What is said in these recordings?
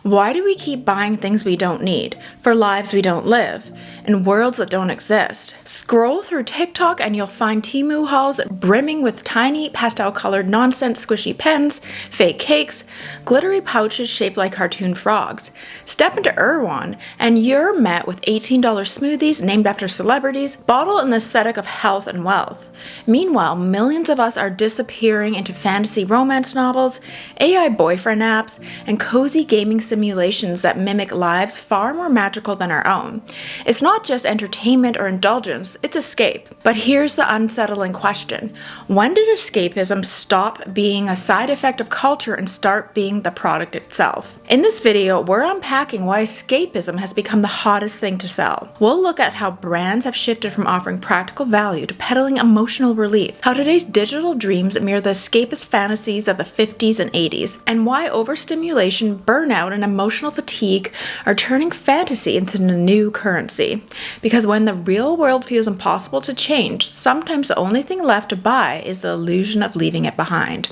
Why do we keep buying things we don't need, for lives we don't live, in worlds that don't exist? Scroll through TikTok and you'll find Temu hauls brimming with tiny pastel-colored nonsense squishy pens, fake cakes, glittery pouches shaped like cartoon frogs. Step into Erewhon and you're met with $18 smoothies named after celebrities, bottled in the aesthetic of health and wealth. Meanwhile, millions of us are disappearing into fantasy romance novels, AI boyfriend apps, and cozy gaming simulations that mimic lives far more magical than our own. It's not just entertainment or indulgence, it's escape. But here's the unsettling question. When did escapism stop being a side effect of culture and start being the product itself? In this video, we're unpacking why escapism has become the hottest thing to sell. We'll look at how brands have shifted from offering practical value to peddling emotional relief, how today's digital dreams mirror the escapist fantasies of the 50s and 80s, and why overstimulation, burnout, and emotional fatigue are turning fantasy into the new currency. Because when the real world feels impossible to change, sometimes the only thing left to buy is the illusion of leaving it behind.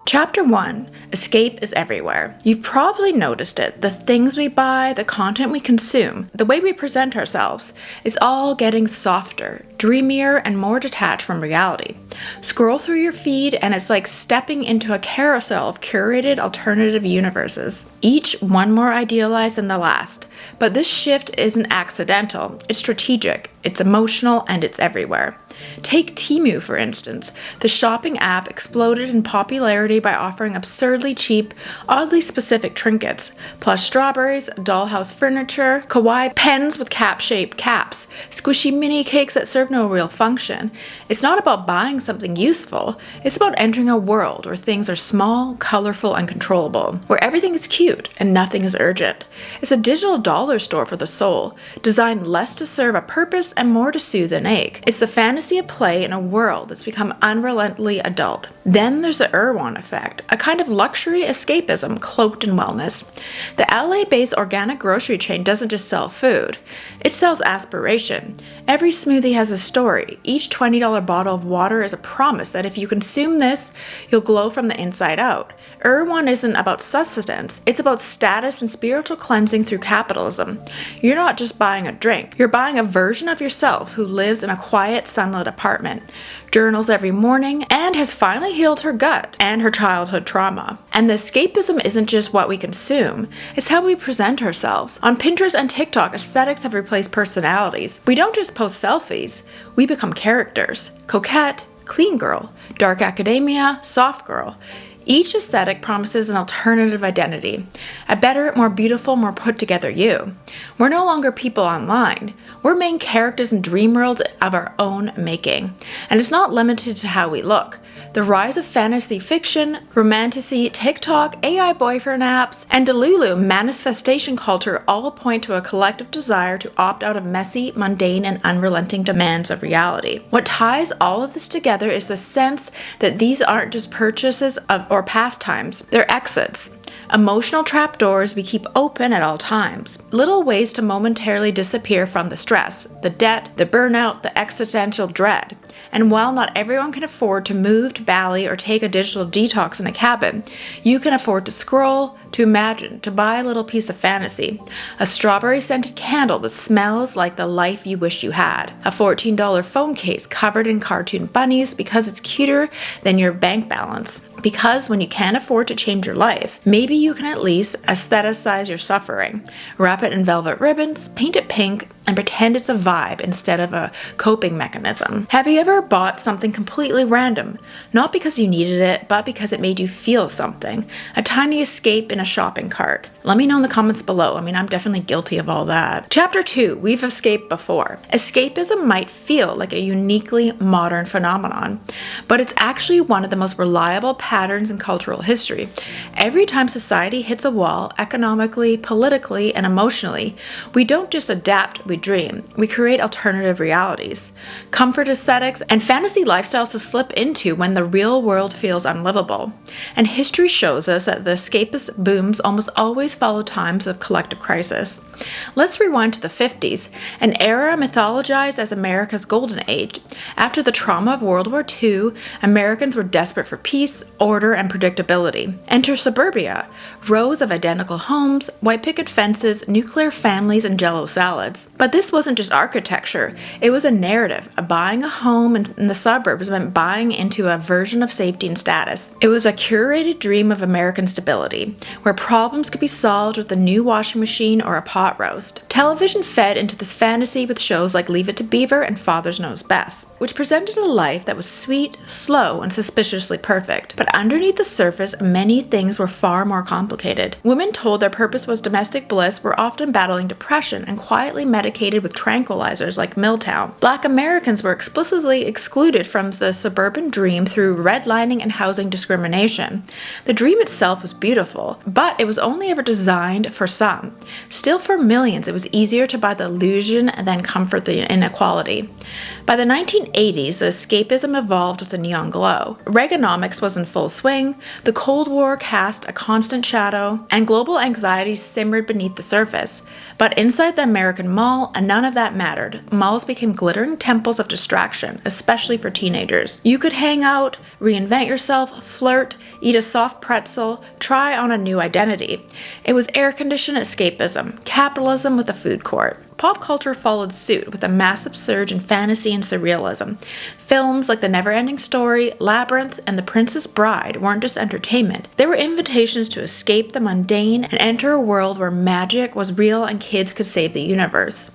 Chapter 1. Escape is everywhere. You've probably noticed it. The things we buy, the content we consume, the way we present ourselves is all getting softer, dreamier, and more detached from reality. Scroll through your feed and it's like stepping into a carousel of curated alternative universes, each one more idealized than the last. But this shift isn't accidental, it's strategic, it's emotional, and it's everywhere. Take Temu, for instance. The shopping app exploded in popularity by offering absurdly cheap, oddly specific trinkets, plush strawberries, dollhouse furniture, kawaii pens with cap-shaped caps, squishy mini cakes that serve no real function. It's not about buying something useful, it's about entering a world where things are small, colorful, and controllable, where everything is cute and nothing is urgent. It's a digital dollar store for the soul, designed less to serve a purpose and more to soothe an ache. It's the fantasy of play in a world that's become unrelentingly adult. Then there's the Erewhon effect, a kind of luxury escapism cloaked in wellness. The LA-based organic grocery chain doesn't just sell food, it sells aspiration. Every smoothie has a story. Each $20 bottle of water is a promise that if you consume this, you'll glow from the inside out. Erewhon isn't about sustenance, it's about status and spiritual cleansing through capitalism. You're not just buying a drink, you're buying a version of yourself who lives in a quiet, sunlit apartment, journals every morning, and has finally healed her gut and her childhood trauma. And the escapism isn't just what we consume, it's how we present ourselves. On Pinterest and TikTok, aesthetics have replaced personalities. We don't just post selfies, we become characters. Coquette, clean girl, dark academia, soft girl. Each aesthetic promises an alternative identity, a better, more beautiful, more put together you. We're no longer people online. We're main characters in dream worlds of our own making. And it's not limited to how we look. The rise of fantasy fiction, romantasy, TikTok, AI boyfriend apps, and Delulu manifestation culture all point to a collective desire to opt out of messy, mundane, and unrelenting demands of reality. What ties all of this together is the sense that these aren't just purchases or pastimes, they're exits. Emotional trapdoors we keep open at all times. Little ways to momentarily disappear from the stress, the debt, the burnout, the existential dread. And while not everyone can afford to move to Bali or take a digital detox in a cabin, you can afford to scroll, to imagine, to buy a little piece of fantasy. A strawberry-scented candle that smells like the life you wish you had. A $14 phone case covered in cartoon bunnies because it's cuter than your bank balance. Because when you can't afford to change your life, maybe you can at least aestheticize your suffering. Wrap it in velvet ribbons, paint it pink, and pretend it's a vibe instead of a coping mechanism. Have you ever bought something completely random? Not because you needed it, but because it made you feel something. A tiny escape in a shopping cart. Let me know in the comments below. I'm definitely guilty of all that. Chapter 2, we've escaped before. Escapism might feel like a uniquely modern phenomenon, but it's actually one of the most reliable patterns in cultural history. Every time society hits a wall, economically, politically, and emotionally, we don't just adapt, we we dream, we create alternative realities, comfort aesthetics, and fantasy lifestyles to slip into when the real world feels unlivable. And history shows us that the escapist booms almost always follow times of collective crisis. Let's rewind to the 50s, an era mythologized as America's golden age. After the trauma of World War II, Americans were desperate for peace, order, and predictability. Enter suburbia, rows of identical homes, white picket fences, nuclear families, and jello salads. But this wasn't just architecture, it was a narrative. Buying a home in the suburbs meant buying into a version of safety and status. It was a curated dream of American stability, where problems could be solved with a new washing machine or a pot roast. Television fed into this fantasy with shows like Leave It to Beaver and Father's Knows Best, which presented a life that was sweet, slow, and suspiciously perfect. But underneath the surface, many things were far more complicated. Women told their purpose was domestic bliss were often battling depression and quietly medicated with tranquilizers like Milltown. Black Americans were explicitly excluded from the suburban dream through redlining and housing discrimination. The dream itself was beautiful, but it was only ever designed for some. Still, for millions, it was easier to buy the illusion than comfort the inequality. By the 1980s, the escapism evolved with a neon glow. Reaganomics was in full swing, the Cold War cast a constant shadow, and global anxieties simmered beneath the surface. But inside the American mall, none of that mattered. Malls became glittering temples of distraction, especially for teenagers. You could hang out, reinvent yourself, flirt, eat a soft pretzel, try on a new identity. It was air-conditioned escapism, capitalism with a food court. Pop culture followed suit with a massive surge in fantasy and surrealism. Films like The Never-Ending Story, Labyrinth, and The Princess Bride weren't just entertainment. They were invitations to escape the mundane and enter a world where magic was real and kids could save the universe.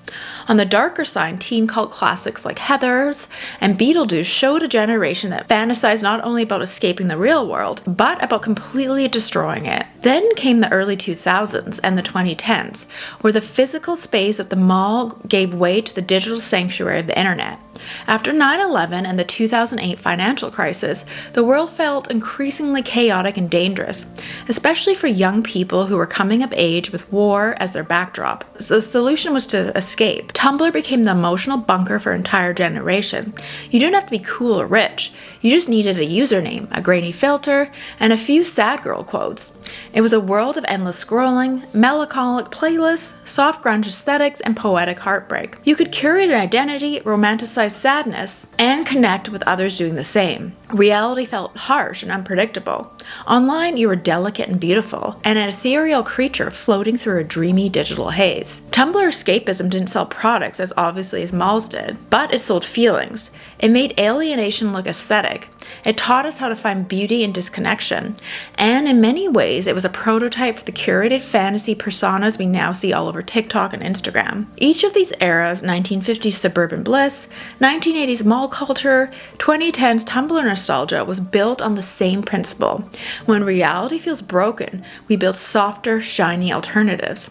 On the darker side, teen cult classics like Heathers and Beetlejuice showed a generation that fantasized not only about escaping the real world, but about completely destroying it. Then came the early 2000s and the 2010s, where the physical space of the mall gave way to the digital sanctuary of the internet. After 9/11 and the 2008 financial crisis, the world felt increasingly chaotic and dangerous, especially for young people who were coming of age with war as their backdrop. So the solution was to escape. Tumblr became the emotional bunker for an entire generation. You didn't have to be cool or rich. You just needed a username, a grainy filter, and a few sad girl quotes. It was a world of endless scrolling, melancholic playlists, soft grunge aesthetics, and poetic heartbreak. You could curate an identity, romanticize sadness, and connect with others doing the same. Reality felt harsh and unpredictable. Online, you were delicate and beautiful, and an ethereal creature floating through a dreamy digital haze. Tumblr escapism didn't sell products as obviously as malls did, but it sold feelings. It made alienation look aesthetic. It taught us how to find beauty in disconnection, and in many ways, it was a prototype for the curated fantasy personas we now see all over TikTok and Instagram. Each of these eras, 1950s suburban bliss, 1980s mall culture, 2010s Tumblr nostalgia, was built on the same principle. When reality feels broken, we build softer, shiny alternatives.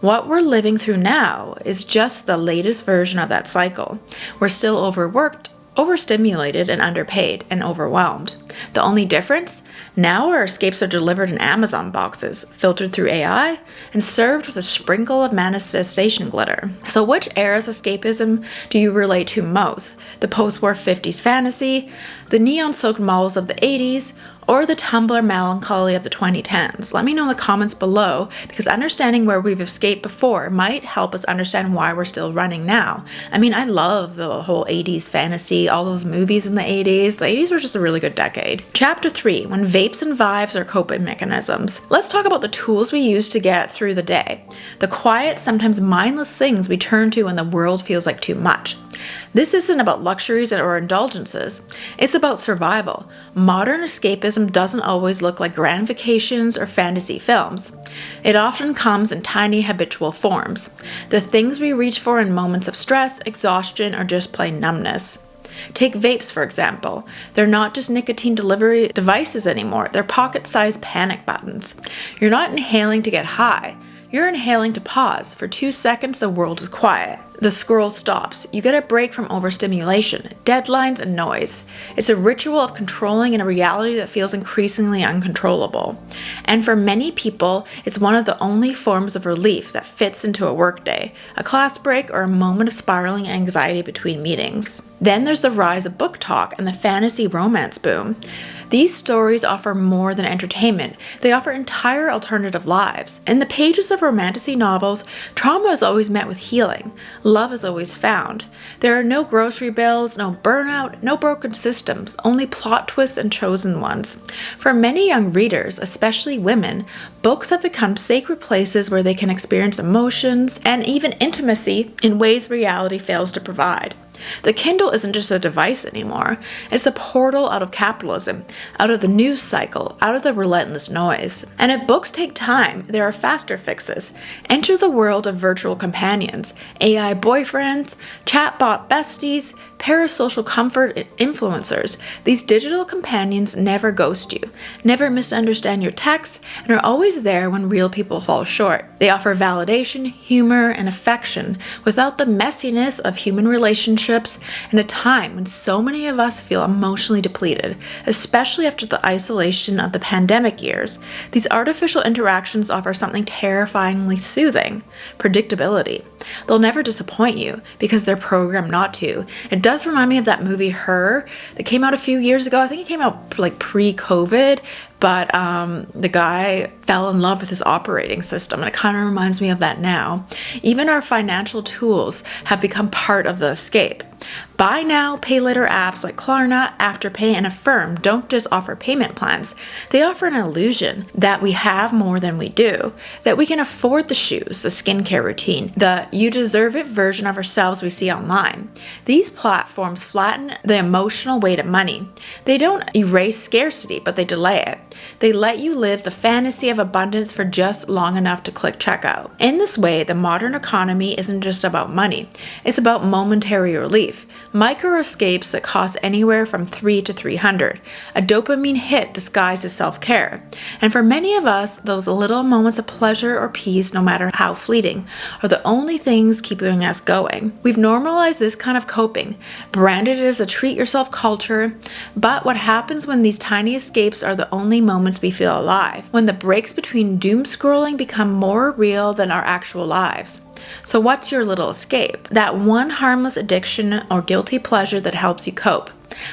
What we're living through now is just the latest version of that cycle. We're still overworked, overstimulated, and underpaid, and overwhelmed. The only difference? Now our escapes are delivered in Amazon boxes, filtered through AI, and served with a sprinkle of manifestation glitter. So which era's escapism do you relate to most? The post-war 50s fantasy, the neon-soaked malls of the 80s, or the Tumblr melancholy of the 2010s? Let me know in the comments below, because understanding where we've escaped before might help us understand why we're still running now. I mean, I love the whole 80s fantasy, all those movies in the 80s. The 80s were just a really good decade. Chapter 3, when vapes and vibes are coping mechanisms. Let's talk about the tools we use to get through the day. The quiet, sometimes mindless things we turn to when the world feels like too much. This isn't about luxuries or indulgences. It's about survival. Modern escapism doesn't always look like grand vacations or fantasy films. It often comes in tiny habitual forms. The things we reach for in moments of stress, exhaustion, or just plain numbness. Take vapes, for example. They're not just nicotine delivery devices anymore. They're pocket-sized panic buttons. You're not inhaling to get high. You're inhaling to pause. For 2 seconds, the world is quiet. The scroll stops. You get a break from overstimulation, deadlines, and noise. It's a ritual of controlling in a reality that feels increasingly uncontrollable. And for many people, it's one of the only forms of relief that fits into a workday, a class break, or a moment of spiraling anxiety between meetings. Then there's the rise of book talk and the fantasy romance boom. These stories offer more than entertainment. They offer entire alternative lives. In the pages of romantasy novels, trauma is always met with healing. Love is always found. There are no grocery bills, no burnout, no broken systems, only plot twists and chosen ones. For many young readers, especially women, books have become sacred places where they can experience emotions and even intimacy in ways reality fails to provide. The Kindle isn't just a device anymore. It's a portal out of capitalism, out of the news cycle, out of the relentless noise. And if books take time, there are faster fixes. Enter the world of virtual companions, AI boyfriends, chatbot besties, parasocial comfort influencers. These digital companions never ghost you, never misunderstand your texts, and are always there when real people fall short. They offer validation, humor, and affection without the messiness of human relationships in a time when so many of us feel emotionally depleted, especially after the isolation of the pandemic years. These artificial interactions offer something terrifyingly soothing: predictability. They'll never disappoint you because they're programmed not to. It does remind me of that movie Her that came out a few years ago. I think it came out like pre-COVID, but the guy fell in love with his operating system, and it kind of reminds me of that now. Even our financial tools have become part of the escape. Buy now, pay later apps like Klarna, Afterpay, and Affirm don't just offer payment plans. They offer an illusion that we have more than we do, that we can afford the shoes, the skincare routine, the you deserve it version of ourselves we see online. These platforms flatten the emotional weight of money. They don't erase scarcity, but they delay it. They let you live the fantasy of abundance for just long enough to click checkout. In this way, the modern economy isn't just about money. It's about momentary relief, micro escapes that cost anywhere from $3 to $300, a dopamine hit disguised as self-care. And for many of us, those little moments of pleasure or peace, no matter how fleeting, are the only things keeping us going. We've normalized this kind of coping, branded it as a treat yourself culture, but what happens when these tiny escapes are the only moments we feel alive, when the breaks between doom scrolling become more real than our actual lives? So what's your little escape? That one harmless addiction or guilty pleasure that helps you cope.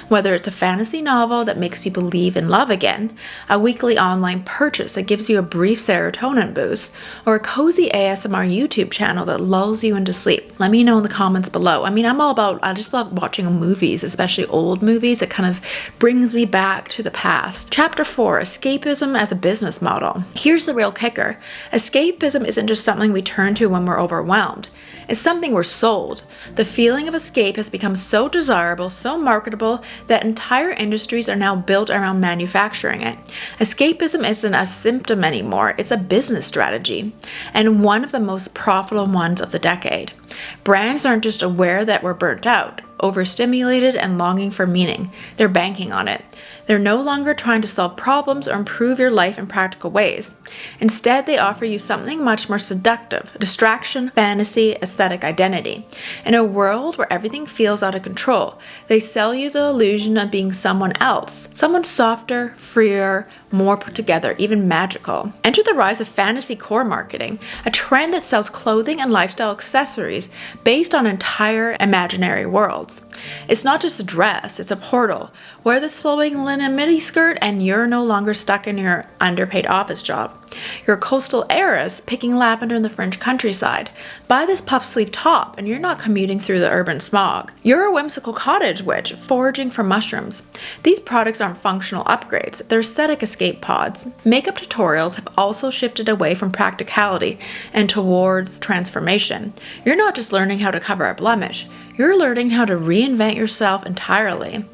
Whether it's a fantasy novel that makes you believe in love again, a weekly online purchase that gives you a brief serotonin boost, or a cozy ASMR YouTube channel that lulls you into sleep. Let me know in the comments below. I just love watching movies, especially old movies. It kind of brings me back to the past. Chapter 4, Escapism as a Business Model. Here's the real kicker. Escapism isn't just something we turn to when we're overwhelmed. It's something we're sold. The feeling of escape has become so desirable, so marketable, that entire industries are now built around manufacturing it. Escapism isn't a symptom anymore, it's a business strategy, and one of the most profitable ones of the decade. Brands aren't just aware that we're burnt out, overstimulated, and longing for meaning. They're banking on it. They're no longer trying to solve problems or improve your life in practical ways. Instead, they offer you something much more seductive: distraction, fantasy, aesthetic identity. In a world where everything feels out of control, they sell you the illusion of being someone else, someone softer, freer, more put together, even magical. Enter the rise of fantasy core marketing, a trend that sells clothing and lifestyle accessories based on entire imaginary worlds. It's not just a dress, it's a portal. Wear this flowing linen midi skirt and you're no longer stuck in your underpaid office job. You're a coastal heiress picking lavender in the French countryside. Buy this puff sleeve top and you're not commuting through the urban smog. You're a whimsical cottage witch foraging for mushrooms. These products aren't functional upgrades, they're aesthetic escape pods. Makeup tutorials have also shifted away from practicality and towards transformation. You're not just learning how to cover a blemish, you're learning how to reinvent yourself entirely.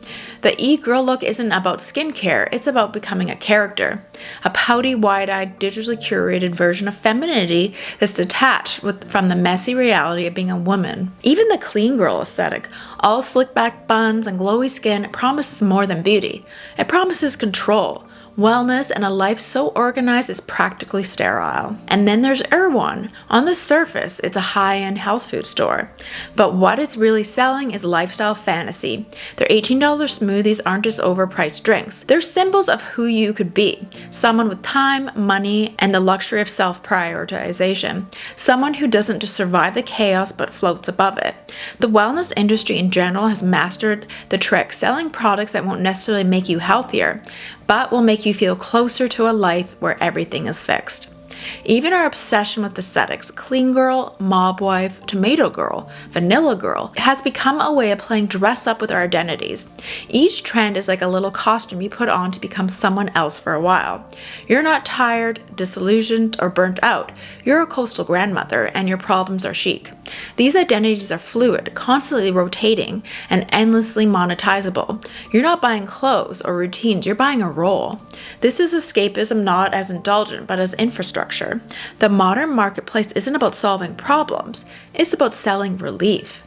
The e-girl look isn't about skincare, it's about becoming a character. A pouty, wide-eyed, digitally curated version of femininity that's detached from the messy reality of being a woman. Even the clean girl aesthetic, all slick back buns and glowy skin, promises more than beauty. It promises control. wellness, and a life so organized is practically sterile. And then there's Erewhon. On the surface, it's a high-end health food store. But what it's really selling is lifestyle fantasy. Their $18 smoothies aren't just overpriced drinks. They're symbols of who you could be. Someone with time, money, and the luxury of self-prioritization. Someone who doesn't just survive the chaos but floats above it. The wellness industry in general has mastered the trick, selling products that won't necessarily make you healthier, but will make you feel closer to a life where everything is fixed. Even our obsession with aesthetics, clean girl, mob wife, tomato girl, vanilla girl, has become a way of playing dress up with our identities. Each trend is like a little costume you put on to become someone else for a while. You're not tired, disillusioned, or burnt out. You're a coastal grandmother, and your problems are chic. These identities are fluid, constantly rotating, and endlessly monetizable. You're not buying clothes or routines, you're buying a role. This is escapism not as indulgent, but as infrastructure. The modern marketplace isn't about solving problems, it's about selling relief.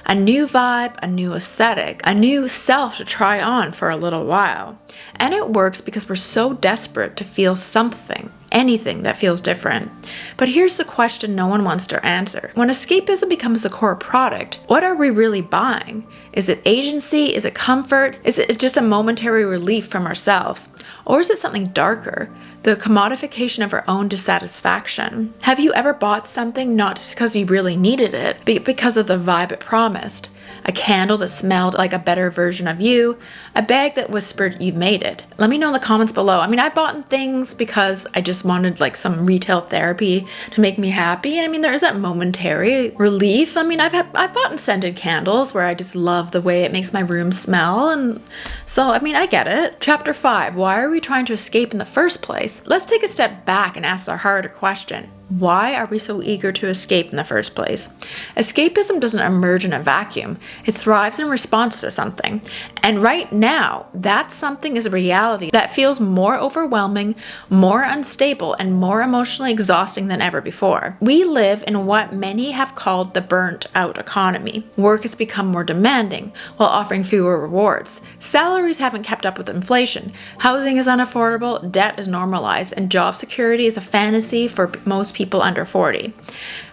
A new vibe, a new aesthetic, a new self to try on for a little while. And it works because we're so desperate to feel something, anything that feels different. But here's the question no one wants to answer. When escapism becomes the core product, what are we really buying? Is it agency? Is it comfort? Is it just a momentary relief from ourselves? Or is it something darker? The commodification of our own dissatisfaction. Have you ever bought something not just because you really needed it, but because of the vibe it promised? A candle that smelled like a better version of you, a bag that whispered you've made it. Let me know in the comments below. I mean, I bought things because I just wanted like some retail therapy to make me happy. And I mean, there is that momentary relief. I mean, I've bought scented candles where I just love the way it makes my room smell. And so, I mean, I get it. Chapter 5, why are we trying to escape in the first place? Let's take a step back and ask the harder question. Why are we so eager to escape in the first place? Escapism doesn't emerge in a vacuum. It thrives in response to something. And right now, that something is a reality that feels more overwhelming, more unstable, and more emotionally exhausting than ever before. We live in what many have called the burnt out economy. Work has become more demanding while offering fewer rewards. Salaries haven't kept up with inflation. Housing is unaffordable, debt is normalized, and job security is a fantasy for most people under 40.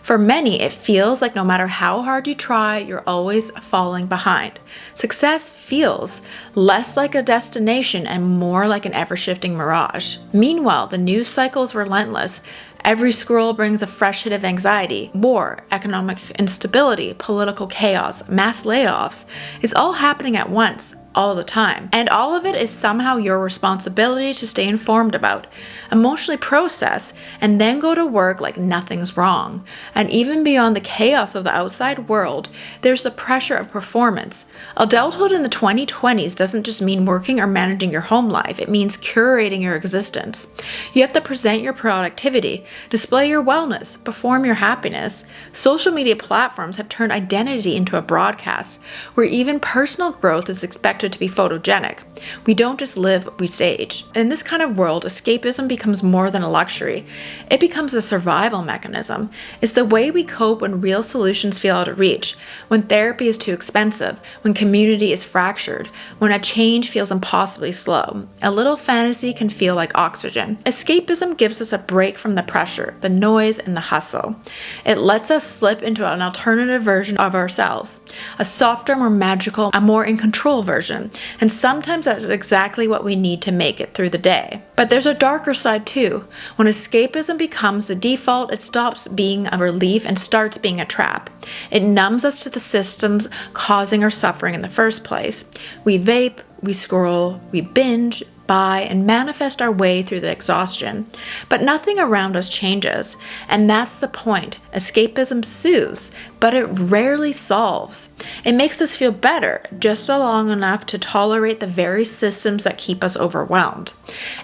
For many, it feels like no matter how hard you try, you're always falling behind. Success feels less like a destination and more like an ever-shifting mirage. Meanwhile, the news cycle is relentless. Every scroll brings a fresh hit of anxiety, war, economic instability, political chaos, mass layoffs. It's all happening at once, all the time. And all of it is somehow your responsibility to stay informed about, emotionally process, and then go to work like nothing's wrong. And even beyond the chaos of the outside world, there's the pressure of performance. Adulthood in the 2020s doesn't just mean working or managing your home life, it means curating your existence. You have to present your productivity, display your wellness, perform your happiness. Social media platforms have turned identity into a broadcast, where even personal growth is expected to be photogenic. We don't just live, we stage. In this kind of world, escapism becomes more than a luxury. It becomes a survival mechanism. It's the way we cope when real solutions feel out of reach, when therapy is too expensive, when community is fractured, when a change feels impossibly slow. A little fantasy can feel like oxygen. Escapism gives us a break from the pressure, the noise, and the hustle. It lets us slip into an alternative version of ourselves, a softer, more magical, a more in control version. And sometimes that's exactly what we need to make it through the day. But there's a darker side too. When escapism becomes the default, it stops being a relief and starts being a trap. It numbs us to the systems causing our suffering in the first place. We vape, we scroll, we binge, buy, and manifest our way through the exhaustion. But nothing around us changes, and that's the point. Escapism soothes, but it rarely solves. It makes us feel better, just long enough to tolerate the very systems that keep us overwhelmed.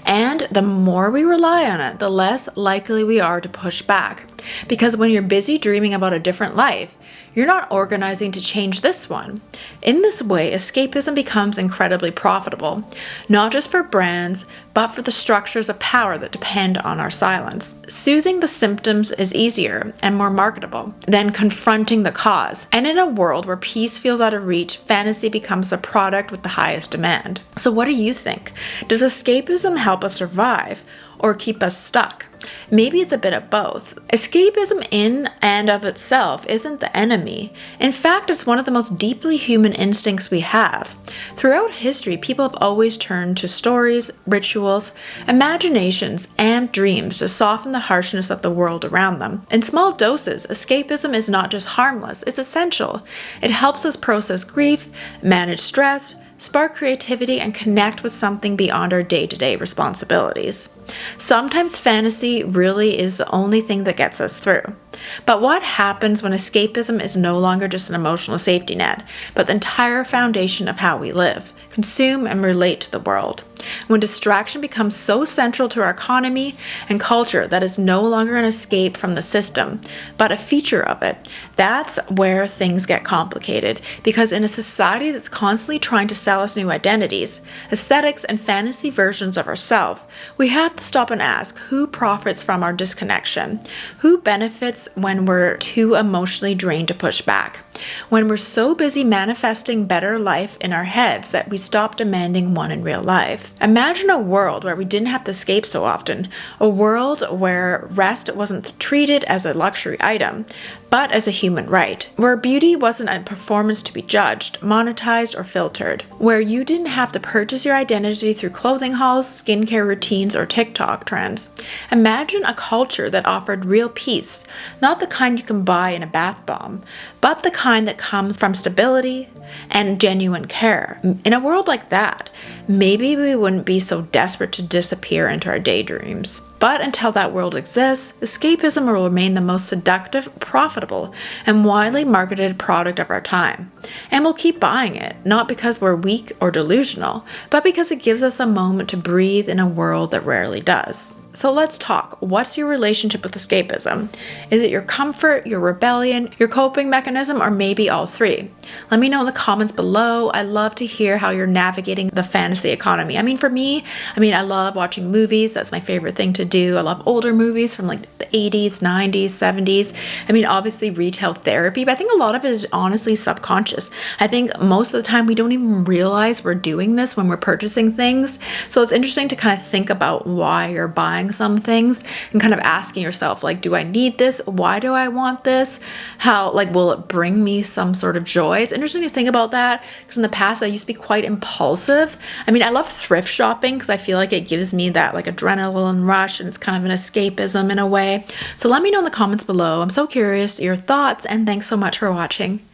And the more we rely on it, the less likely we are to push back. Because when you're busy dreaming about a different life, you're not organizing to change this one. In this way, escapism becomes incredibly profitable, not just for brands, but for the structures of power that depend on our silence. Soothing the symptoms is easier and more marketable than confronting the cause. And in a world where peace peace feels out of reach, fantasy becomes the product with the highest demand. So what do you think? Does escapism help us survive or keep us stuck? Maybe it's a bit of both. Escapism in and of itself isn't the enemy. In fact, it's one of the most deeply human instincts we have. Throughout history, people have always turned to stories, rituals, imaginations, and dreams to soften the harshness of the world around them. In small doses, escapism is not just harmless, it's essential. It helps us process grief, manage stress, spark creativity, and connect with something beyond our day-to-day responsibilities. Sometimes fantasy really is the only thing that gets us through. But what happens when escapism is no longer just an emotional safety net, but the entire foundation of how we live, consume, and relate to the world? When distraction becomes so central to our economy and culture that is no longer an escape from the system, but a feature of it, that's where things get complicated. Because in a society that's constantly trying to sell us new identities, aesthetics, and fantasy versions of ourselves, we have to stop and ask, who profits from our disconnection? Who benefits when we're too emotionally drained to push back? When we're so busy manifesting better life in our heads that we stop demanding one in real life. Imagine a world where we didn't have to escape so often, a world where rest wasn't treated as a luxury item, but as a human right, where beauty wasn't a performance to be judged, monetized, or filtered, where you didn't have to purchase your identity through clothing hauls, skincare routines, or TikTok trends. Imagine a culture that offered real peace, not the kind you can buy in a bath bomb, but the kind that comes from stability and genuine care. In a world like that, maybe we wouldn't be so desperate to disappear into our daydreams. But until that world exists, escapism will remain the most seductive, profitable, and widely marketed product of our time. And we'll keep buying it, not because we're weak or delusional, but because it gives us a moment to breathe in a world that rarely does. So let's talk. What's your relationship with escapism? Is it your comfort, your rebellion, your coping mechanism, or maybe all three? Let me know in the comments below. I love to hear how you're navigating the fantasy economy. For me, I love watching movies. That's my favorite thing to do. I love older movies from like the 80s, 90s, 70s. Obviously retail therapy, but I think a lot of it is honestly subconscious. I think most of the time we don't even realize we're doing this when we're purchasing things. So it's interesting to kind of think about why you're buying some things and kind of asking yourself, like, do I need this? Why do I want this? How, will it bring me some sort of joy? It's interesting to think about that because in the past I used to be quite impulsive. I love thrift shopping because I feel like it gives me that adrenaline rush and it's kind of an escapism in a way. So let me know in the comments below. I'm so curious your thoughts, and thanks so much for watching.